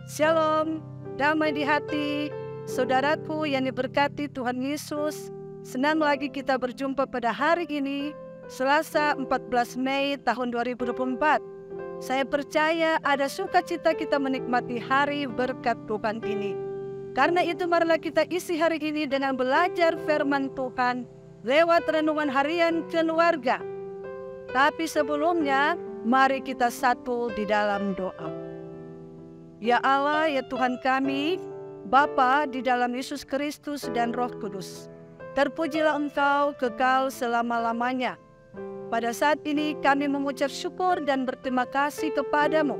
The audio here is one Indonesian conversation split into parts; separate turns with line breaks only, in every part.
Shalom, damai di hati, saudaraku yang diberkati Tuhan Yesus. Senang lagi kita berjumpa pada hari ini, Selasa 14 Mei tahun 2024. Saya percaya ada sukacita kita menikmati hari berkat Tuhan ini. Karena itu marilah kita isi hari ini dengan belajar firman Tuhan lewat renungan harian keluarga. Tapi sebelumnya, mari kita satu di dalam doa. Ya Allah, ya Tuhan kami, Bapa di dalam Yesus Kristus dan Roh Kudus, terpujilah Engkau kekal selama-lamanya. Pada saat ini kami mengucap syukur dan berterima kasih kepadamu,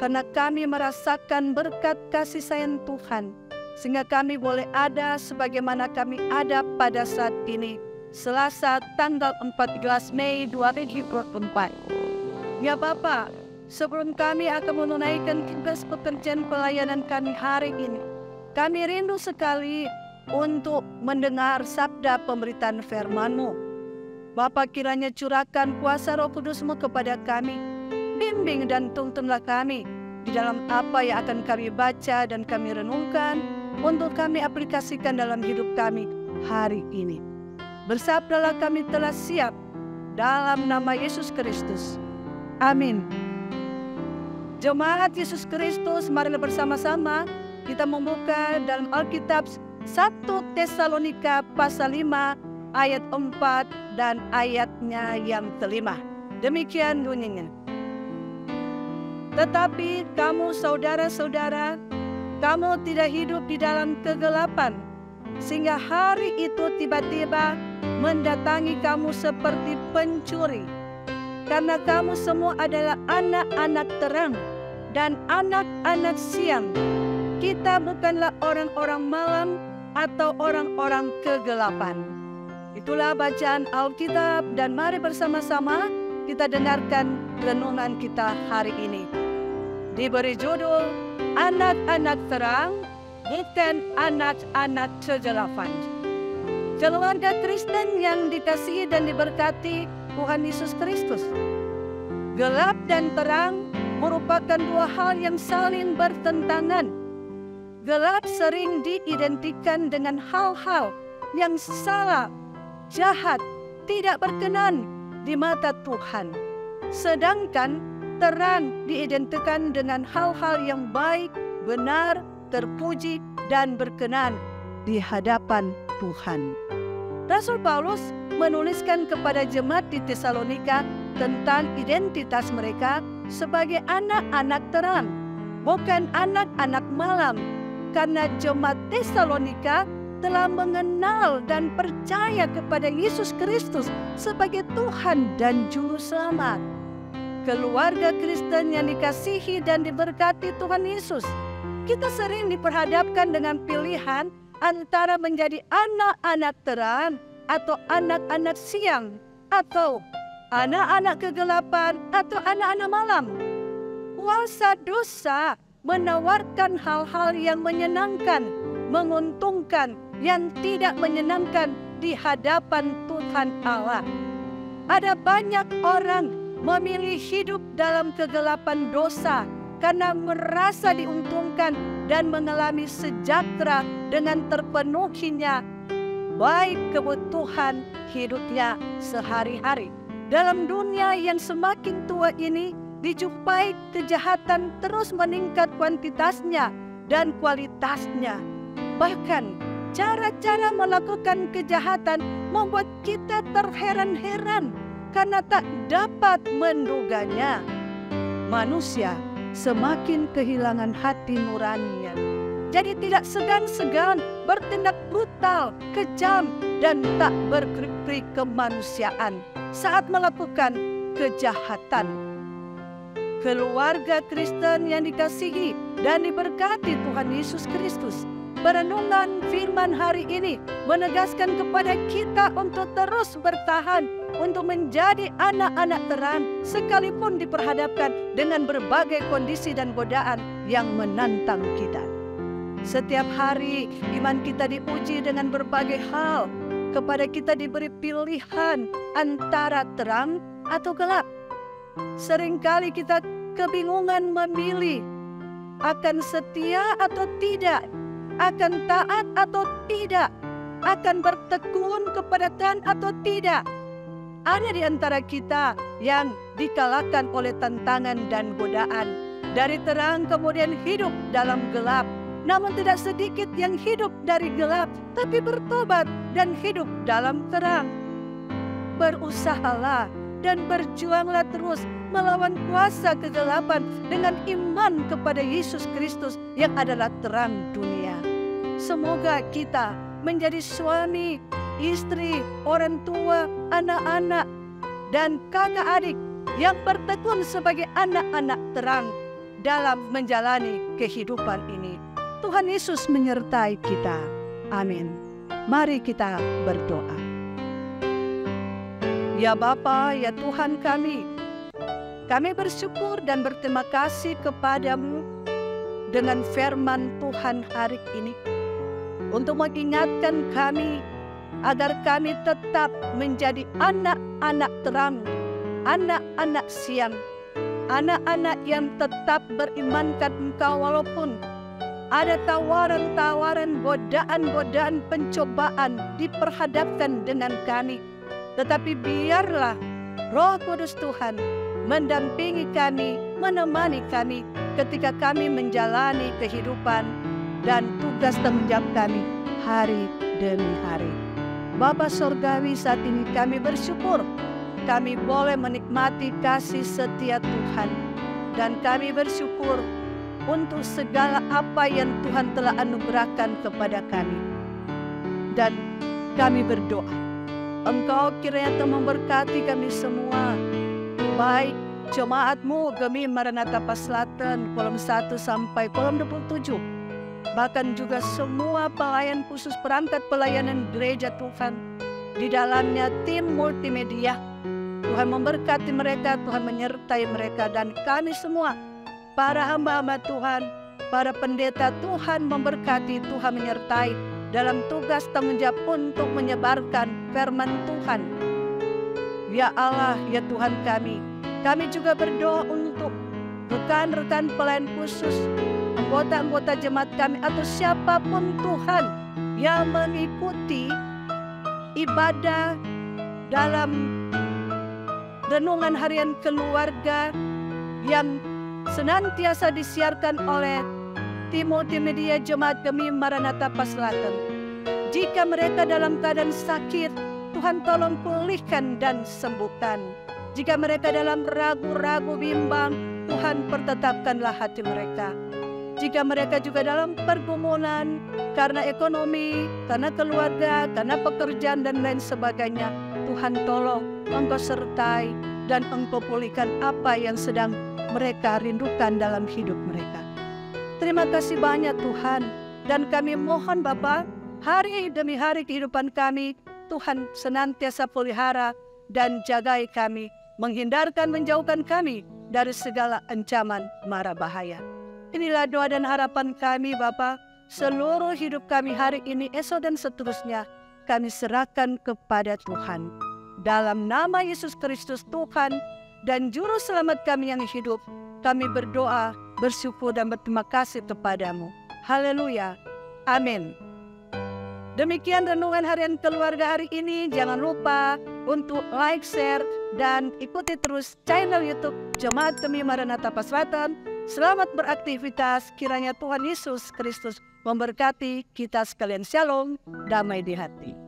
karena kami merasakan berkat kasih sayang Tuhan, sehingga kami boleh ada sebagaimana kami ada pada saat ini, Selasa tanggal 14 Mei 2024. Ya Bapa, sebelum kami akan menunaikan tugas pekerjaan pelayanan kami hari ini, kami rindu sekali untuk mendengar sabda pemberitaan firman-Mu. Bapa, kiranya curahkan kuasa Roh Kudus-Mu kepada kami, bimbing dan tuntunlah kami di dalam apa yang akan kami baca dan kami renungkan untuk kami aplikasikan dalam hidup kami hari ini. Bersabdalah kami telah siap dalam nama Yesus Kristus. Amin. Jemaat Yesus Kristus, marilah bersama-sama kita membuka dalam Alkitab 1 Tesalonika pasal 5 ayat 4 dan ayatnya yang kelima. Demikian bunyinya. Tetapi kamu saudara-saudara, kamu tidak hidup di dalam kegelapan, sehingga hari itu tiba-tiba mendatangi kamu seperti pencuri. Karena kamu semua adalah anak-anak terang dan anak-anak siang. Kita bukanlah orang-orang malam atau orang-orang kegelapan. Itulah bacaan Alkitab, dan mari bersama-sama kita dengarkan renungan kita hari ini. Diberi judul, Anak-anak terang, bukan anak-anak kegelapan. Keluarga Kristen yang dikasihi dan diberkati Tuhan Yesus Kristus, gelap dan terang merupakan dua hal yang saling bertentangan. Gelap sering diidentikan dengan hal-hal yang salah, jahat, tidak berkenan di mata Tuhan. Sedangkan terang diidentikan dengan hal-hal yang baik, benar, terpuji, dan berkenan di hadapan Tuhan. Rasul Paulus menuliskan kepada jemaat di Tesalonika tentang identitas mereka sebagai anak-anak terang, bukan anak-anak malam, karena jemaat Tesalonika telah mengenal dan percaya kepada Yesus Kristus sebagai Tuhan dan Juru Selamat. Keluarga Kristen yang dikasihi dan diberkati Tuhan Yesus, kita sering diperhadapkan dengan pilihan antara menjadi anak-anak terang atau anak-anak siang, atau anak-anak kegelapan atau anak-anak malam. Kuasa dosa menawarkan hal-hal yang menyenangkan, menguntungkan, yang tidak menyenangkan di hadapan Tuhan Allah. Ada banyak orang memilih hidup dalam kegelapan dosa karena merasa diuntungkan dan mengalami sejahtera dengan terpenuhinya baik kebutuhan hidupnya sehari-hari. Dalam dunia yang semakin tua ini, dijumpai kejahatan terus meningkat kuantitasnya dan kualitasnya. Bahkan cara-cara melakukan kejahatan membuat kita terheran-heran karena tak dapat menduganya. Manusia semakin kehilangan hati nuraninya, jadi tidak segan-segan bertindak brutal, kejam, dan tak berperi kemanusiaan saat melakukan kejahatan. Keluarga Kristen yang dikasihi dan diberkati Tuhan Yesus Kristus, perenungan firman hari ini menegaskan kepada kita untuk terus bertahan untuk menjadi anak-anak terang sekalipun diperhadapkan dengan berbagai kondisi dan godaan yang menantang kita. Setiap hari iman kita diuji dengan berbagai hal. Kepada kita diberi pilihan antara terang atau gelap. Seringkali kita kebingungan memilih akan setia atau tidak, akan taat atau tidak, akan bertekun kepada Tuhan atau tidak. Ada di antara kita yang dikalahkan oleh tantangan dan godaan. Dari terang kemudian hidup dalam gelap. Namun tidak sedikit yang hidup dari gelap, tapi bertobat dan hidup dalam terang. Berusahalah dan berjuanglah terus melawan kuasa kegelapan dengan iman kepada Yesus Kristus yang adalah terang dunia. Semoga kita menjadi suami, istri, orang tua, anak-anak, dan kakak adik yang bertekun sebagai anak-anak terang dalam menjalani kehidupan ini. Tuhan Yesus menyertai kita. Amin. Mari kita berdoa. Ya Bapa, ya Tuhan kami bersyukur dan berterima kasih kepadamu dengan firman Tuhan hari ini, untuk mengingatkan kami agar kami tetap menjadi anak-anak terang, anak-anak siang, anak-anak yang tetap berimankan Engkau walaupun ada tawaran-tawaran, godaan-godaan, pencobaan diperhadapkan dengan kami. Tetapi biarlah Roh Kudus Tuhan mendampingi kami, menemani kami ketika kami menjalani kehidupan dan tugas tanggung jawab kami hari demi hari. Bapa Sorgawi, saat ini kami bersyukur kami boleh menikmati kasih setia Tuhan. Dan kami bersyukur untuk segala apa yang Tuhan telah anugerahkan kepada kami. Dan kami berdoa, Engkau kiranya telah memberkati kami semua, baik jemaat-Mu Gemi Maranatha Paselatan kolom 1 sampai kolom 27, bahkan juga semua pelayan khusus perangkat pelayanan gereja Tuhan, di dalamnya tim multimedia. Tuhan memberkati mereka, Tuhan menyertai mereka, dan kami semua, para hamba-hamba Tuhan, para pendeta, Tuhan memberkati, Tuhan menyertai dalam tugas tanggung jawab untuk menyebarkan firman Tuhan. Ya Allah, ya Tuhan kami juga berdoa untuk rekan-rekan pelayan khusus, anggota-anggota jemaat kami, atau siapapun Tuhan yang mengikuti ibadah dalam renungan harian keluarga yang senantiasa disiarkan oleh tim multimedia Jemaat Gemi Maranatha Paselatan. Jika mereka dalam keadaan sakit, Tuhan tolong pulihkan dan sembuhkan. Jika mereka dalam ragu-ragu bimbang, Tuhan pertetapkanlah hati mereka. Jika mereka juga dalam pergumulan karena ekonomi, karena keluarga, karena pekerjaan dan lain sebagainya, Tuhan tolong Engkau sertai dan Engkau pulihkan apa yang sedang mereka rindukan dalam hidup mereka. Terima kasih banyak Tuhan, dan kami mohon Bapa, hari demi hari kehidupan kami, Tuhan senantiasa pelihara dan jagai kami, menghindarkan, menjauhkan kami dari segala ancaman mara bahaya. Inilah doa dan harapan kami Bapa, seluruh hidup kami hari ini, esok dan seterusnya, kami serahkan kepada Tuhan. Dalam nama Yesus Kristus Tuhan dan Juru Selamat kami yang hidup, kami berdoa, bersyukur dan berterima kasih kepadamu. Haleluya. Amin. Demikian renungan harian keluarga hari ini. Jangan lupa untuk like, share, dan ikuti terus channel YouTube Jemaat Gemi Maranatha Paselatan. Selamat beraktivitas. Kiranya Tuhan Yesus Kristus memberkati kita sekalian. Shalom, damai di hati.